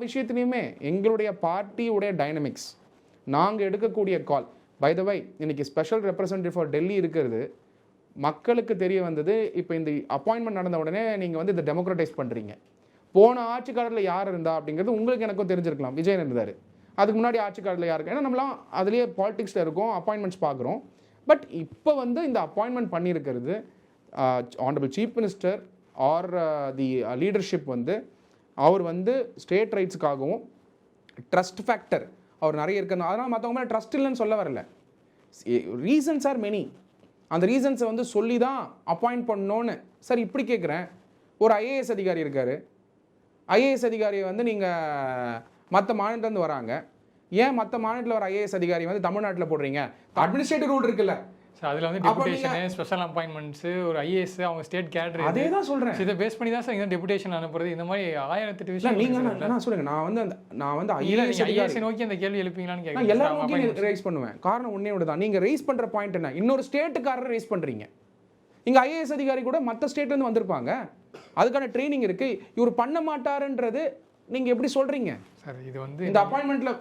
விஷயத்துலையுமே எங்களுடைய பார்ட்டியுடைய டைனமிக்ஸ், நாங்கள் எடுக்கக்கூடிய கால். பை த வை இன்னைக்கு ஸ்பெஷல் ரெப்ரசன்டேட்டிவ் ஃபார் டெல்லி இருக்கிறது மக்களுக்கு தெரிய வந்தது. இப்போ இந்த அப்பாயின்மெண்ட் நடந்த உடனே நீங்கள் வந்து இதை டெமோக்ரட்டைஸ் பண்ணுறீங்க. போன ஆட்சி காலத்தில் யார் இருந்தா அப்படிங்கிறது உங்களுக்கு எனக்கும் தெரிஞ்சிருக்கலாம். விஜயன் இருந்தார். அதுக்கு முன்னாடி ஆட்சி காலத்தில் யாருக்கு, ஏன்னா நம்மளாம் அதுலேயே பாலிடிக்ஸில் இருக்கோம், அப்பாயின்மெண்ட்ஸ் பார்க்குறோம். பட் இப்போ வந்து இந்த அப்பாயின்மெண்ட் பண்ணியிருக்கிறது ஆனரபிள் சீஃப் மினிஸ்டர் ஆர் தி லீடர்ஷிப் வந்து அவர் வந்து ஸ்டேட் ரைட்ஸுக்காகவும் ட்ரஸ்ட் ஃபேக்டர் அவர் நிறைய இருக்கிறது. அதனால் மற்றவங்க மேலே ட்ரஸ்ட் இல்லைன்னு சொல்ல வரல. Reasons are many. அந்த ரீசன்ஸை வந்து சொல்லி தான் அப்பாயிண்ட் பண்ணோன்னு. சார் இப்படி கேட்குறேன், ஒரு ஐஏஎஸ் அதிகாரி இருக்கார். ஐஏஎஸ் அதிகாரியை வந்து நீங்கள் மற்ற மாநிலத்துலேருந்து வராங்க, ஏன் மற்ற மாநிலத்தில் வர ஐஏஎஸ் அதிகாரி வந்து தமிழ்நாட்டில் போடுறீங்க? அட்மினிஸ்ட்ரேட்டிவ் ரூல் இருக்குல்ல. சார் அதில் வந்து டெபுடேஷனு, ஸ்பெஷல் அப்பாயின்மெண்ட்ஸு, ஒரு ஐஏஎஸ் அவங்க ஸ்டேட் கேடர், அதே தான் சொல்கிறேன். இதை பேஸ் பண்ணி தான் சார் இங்கே டெபுடேஷன் அனுப்புறது. இந்த மாதிரி 1008 விஷயம். நீங்கள் நான் சொல்லுங்கள், நான் வந்து ஐஏஎஸ் நோக்கி அந்த கேள்வி எழுப்பீங்களான்னு நான் கேட்குறேன். எல்லாரும் நோக்கி ரைஸ் பண்ணுவேன். காரணம் ஒன்றே ஒன்று தான். நீங்கள் ரைஸ் பண்ணுற பாயிண்ட் என்ன, இன்னொரு ஸ்டேட்டுக்காரரை ரைஸ் பண்ணுறீங்க. இங்கே ஐஏஎஸ் அதிகாரி கூட மற்ற ஸ்டேட்லேருந்து வந்திருப்பாங்க, அதுக்கான ட்ரைனிங் இருக்குது. இவர் பண்ண மாட்டாருன்றது நீங்கள் எப்படி சொல்கிறீங்க சார்? இது வந்து இந்த அப்பாயின்மெண்ட்டில்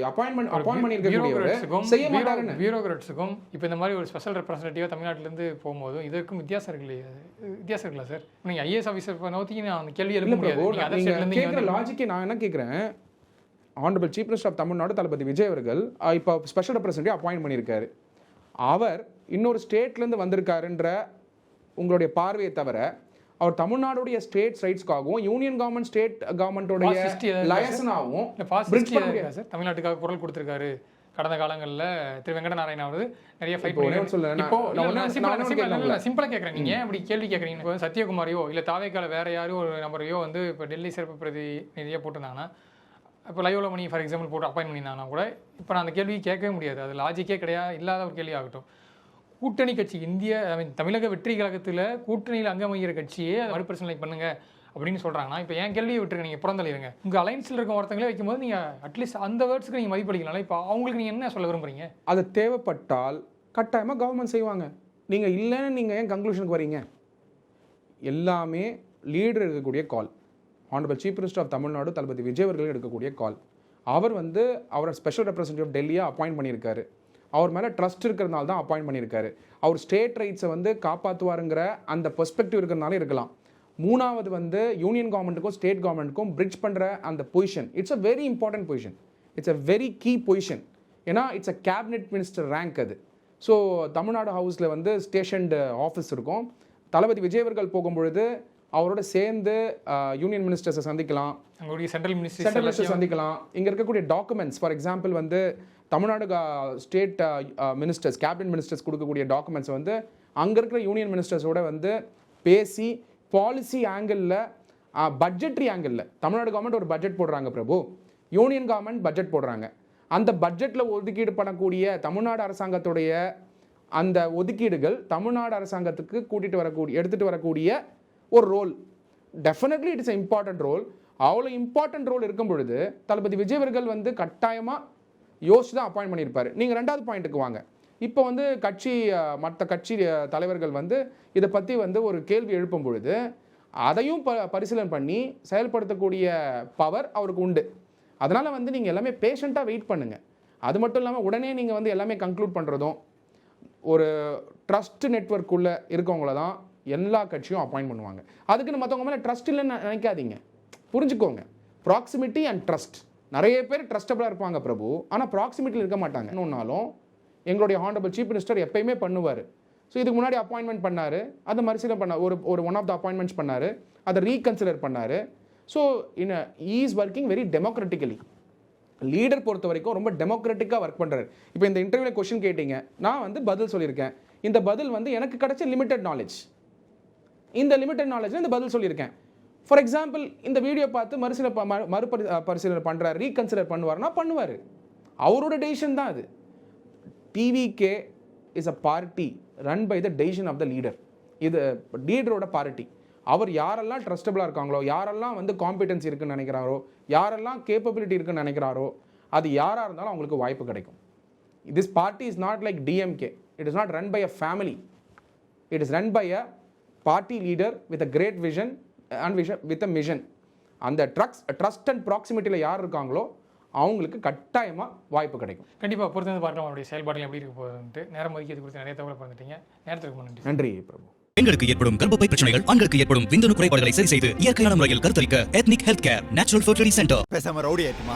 அப்பாயின்ட் பண்ணியிருக்கீங்க செய்ய மாட்டாருன்னு பியூரோக்ராட்ஸுக்கும் இப்போ இந்த மாதிரி ஒரு ஸ்பெஷல் ரெப்ரஸன்டேட்டிவாக தமிழ்நாட்டிலேருந்து போகும்போதும் இதற்கும் வித்தியாசம் இருக்குல்ல சார்? நீங்கள் ஐஏஎஸ் ஆஃபீஸர் நோக்கி நான் அந்த கேள்வி எழுப்ப முடியாது. கேட்குற லாஜிக்கே நான் என்ன கேட்குறேன், honourable chief minister of Tamil Nadu Thalapathy Vijay அவர்கள் இப்போ ஸ்பெஷல் ரெப்ரஸன்டேட்டிவ் அப்பாயின்ட் பண்ணியிருக்காரு. அவர் இன்னொரு ஸ்டேட்லேருந்து வந்திருக்காருன்ற உங்களுடைய பார்வையை தவிர அவர் தமிழ்நாடுடைய ஸ்டேட் ரைட்ஸ்க்காகவும் யூனியன் கவர்மெண்ட் ஸ்டேட் கவர்மெண்ட்டோடைய லயசனாகவும் சார் தமிழ்நாட்டுக்காக குரல் கொடுத்துருக்காரு. கடந்த காலங்களில் திரு வெங்கட நாராயணன் அவரு நிறைய ஃபைட் சிம்பிளாக கேட்குறேன். நீங்கள் அப்படி கேள்வி கேட்குறீங்க. இப்போ சத்யகுமாரியோ இல்லை தாவேக்கால வேற யாரோ ஒரு நபரையோ வந்து இப்போ டெல்லி சிறப்பு பிரதிநிதியாக போட்டிருந்தாங்கன்னா, இப்போ லைவ்ல மணி ஃபார் எக்ஸாம்பிள் போட்டு அப்பாயின்ட் பண்ணியிருந்தாங்கன்னா கூட இப்போ நான் அந்த கேள்வி கேட்கவே முடியாது. அது லாஜிக்கே கிடையாது, இல்லாத ஒரு கேள்வி ஆகட்டும். கூட்டணி கட்சி தமிழக வெற்றி கழகத்தில் கூட்டணியில் அங்கமைகிற கட்சியே மறுபரிசீலனை பண்ணுங்க அப்படின்னு சொல்கிறாங்கன்னா, இப்போ என் கேள்வியை விட்டுருங்க, நீங்கள் புறந்தளிருங்க. உங்கள் அலைன்ஸில் இருக்க ஒருத்தங்களே வைக்கும்போது நீங்கள் அட்லீஸ்ட் அந்த வேர்ட்ஸுக்கு நீங்கள் மதிப்பளிக்கலாம். இப்போ அவங்களுக்கு நீங்கள் என்ன சொல்ல விரும்புறீங்க? அது தேவைப்பட்டால் கட்டாயமாக கவர்மெண்ட் செய்வாங்க. நீங்கள் இல்லைன்னு நீங்கள் ஏன் கன்க்ளூஷனுக்கு வரீங்க? எல்லாமே லீடர் இருக்கக்கூடிய call. Honourable chief minister of Tamil Nadu Thalapathy Vijay அவர்கள் எடுக்கக்கூடிய கால். அவர் வந்து அவரை ஸ்பெஷல் ரெப்ரஸன்டேட்டிவ் டெல்லியாக அப்பாயிண்ட் பண்ணியிருக்காரு. அவர் மேலே ட்ரஸ்ட் இருக்கிறதுனால தான் அப்பாயிண்ட் பண்ணியிருக்காரு. அவர் ஸ்டேட் ரைட்ஸை வந்து காப்பாற்றுவாருங்கிற அந்த பெர்ஸ்பெக்டிவ் இருக்கிறதுனால இருக்கலாம். மூணாவது வந்து யூனியன் கவர்மெண்ட்டுக்கும் ஸ்டேட் கவர்மெண்ட்டுக்கும் பிரிட்ஜ் பண்ணுற அந்த position, it's a very important position. It's a very key position. ஏன்னா it's a cabinet minister rank அது. ஸோ தமிழ்நாடு ஹவுஸில் வந்து ஸ்டேஷன்டு ஆஃபீஸ் இருக்கும். தளபதி விஜய் அவர்கள் போகும்பொழுது அவரோட சேர்ந்து யூனியன் மினிஸ்டர்ஸை சந்திக்கலாம், சென்ட்ரல் மினிஸ்டர் சந்திக்கலாம். இங்கே இருக்கக்கூடிய டாக்குமெண்ட்ஸ் ஃபார் எக்ஸாம்பிள் வந்து Tamil Nadu state ministers, cabinet ministers கொடுக்கக்கூடிய டாக்குமெண்ட்ஸ் வந்து அங்கே இருக்கிற யூனியன் மினிஸ்டர்ஸோட வந்து பேசி பாலிசி ஆங்கிளில், பட்ஜெட்ரி ஆங்கிளில், தமிழ்நாடு கவர்மெண்ட் ஒரு பட்ஜெட் போடுறாங்க பிரபு, யூனியன் கவர்மெண்ட் பட்ஜெட் போடுறாங்க. அந்த பட்ஜெட்டில் ஒதுக்கீடு பண்ணக்கூடிய தமிழ்நாடு அரசாங்கத்துடைய அந்த ஒதுக்கீடுகள் தமிழ்நாடு அரசாங்கத்துக்கு எடுத்துகிட்டு வரக்கூடிய ஒரு role. Definitely it's important role. அவ்வளோ இம்பார்ட்டன்ட் ரோல் இருக்கும் பொழுது தளபதி விஜய் அவர்கள் வந்து கட்டாயமாக யோசிச்சு தான் அப்பாயிண்ட் பண்ணியிருப்பார். நீங்கள் ரெண்டாவது பாயிண்ட்டுக்கு வாங்க. இப்போ வந்து மற்ற கட்சி தலைவர்கள் வந்து இதை பற்றி வந்து ஒரு கேள்வி எழுப்பும் பொழுது அதையும் பரிசீலனை பண்ணி செயல்படுத்தக்கூடிய பவர் அவருக்கு உண்டு. அதனால் வந்து நீங்கள் எல்லாமே பேஷண்ட்டாக வெயிட் பண்ணுங்கள். அது மட்டும் இல்லாமல் உடனே நீங்கள் வந்து எல்லாமே கன்க்ளூட் பண்ணுறதும் ஒரு ட்ரஸ்ட் நெட்வொர்க்குள்ளே இருக்கவங்கள தான் எல்லா கட்சியும் அப்பாயிண்ட் பண்ணுவாங்க. அதுக்குன்னு மற்றவங்க மேலே ட்ரஸ்ட் இல்லைன்னு நினைக்காதீங்க. புரிஞ்சுக்கோங்க, ப்ராக்சிமிட்டி அண்ட் ட்ரஸ்ட். நிறைய பேர் ட்ரஸ்டபுளாக இருப்பாங்க பிரபு, ஆனால் ப்ராக்சிமிட்டியில் இருக்க மாட்டாங்க. இன்னொன்னாலும் எங்களுடைய ஹானரபிள் சீஃப் மினிஸ்டர் எப்பயுமே பண்ணுவார். ஸோ இதுக்கு முன்னாடி அப்பாயின்மெண்ட் பண்ணார், அதை மறுசீலனை பண்ணார், ஒரு ஒன் ஆஃப் த அப்பாயின்மெண்ட்ஸ் பண்ணார், அதை ரீகன்சிடர் பண்ணார். So is working very democratically. Leader பொறுத்த வரைக்கும் ரொம்ப டெமோக்ராட்டிக்காக ஒர்க் பண்ணுறாரு. இப்போ இந்த இன்டர்வியூவில் கொஸ்டின் கேட்டீங்க, நான் வந்து பதில் சொல்லியிருக்கேன். இந்த பதில் வந்து எனக்கு கிடைச்ச லிமிட்டட் நாலேஜ், இந்த லிமிட்டட் நாலேஜில் இந்த பதில் சொல்லியிருக்கேன். ஃபார் எக்ஸாம்பிள், இந்த வீடியோ பார்த்து மறுபரிசீலனை பண்ணுறாரு, ரீகன்சிடர் பண்ணுவார்னா பண்ணுவார், அவரோட டெசிஷன் தான் அது. TVK is a party run by the decision of the leader. இது லீடரோட பார்ட்டி. அவர் யாரெல்லாம் ட்ரஸ்டபுளாக இருக்காங்களோ, யாரெல்லாம் வந்து காம்பிடன்சி இருக்குன்னு நினைக்கிறாரோ, யாரெல்லாம் கேப்பபிலிட்டி இருக்குன்னு நினைக்கிறாரோ, அது யாராக இருந்தாலும் அவங்களுக்கு வாய்ப்பு கிடைக்கும். This party is not like DMK. It is not run by a family. It is run by a party leader with a great vision and with a mission. அந்த ட்ரஸ்ட் அண்ட் ப்ராக்சிமிட்டியில் யார் இருக்காங்களோ அவங்களுக்கு கட்டாயமாக வாய்ப்பு கிடைக்கும். கண்டிப்பாக பொறுத்து வந்து பார்க்கலாம் அவருடைய செயல்பாடுகள் எப்படி இருக்க போகுதுன்ட்டு. நேரம் ஒதுக்கியது குறித்து நிறைய தகவலை பார்த்துட்டீங்க. நேரத்துக்கு நன்றி. நன்றி பிரபு. பெண்களுக்கு ஏற்படும் கர்ப்பப்பை பிரச்சனைகள், ஆண்களுக்கு ஏற்படும் விந்தணு குறைபாடுகளை சரி செய்து இயற்கையான முறையில் கருத்தரிக்க ethnic health care natural fertility centre. பேசாம ரவுடி ஆயிட்டுமா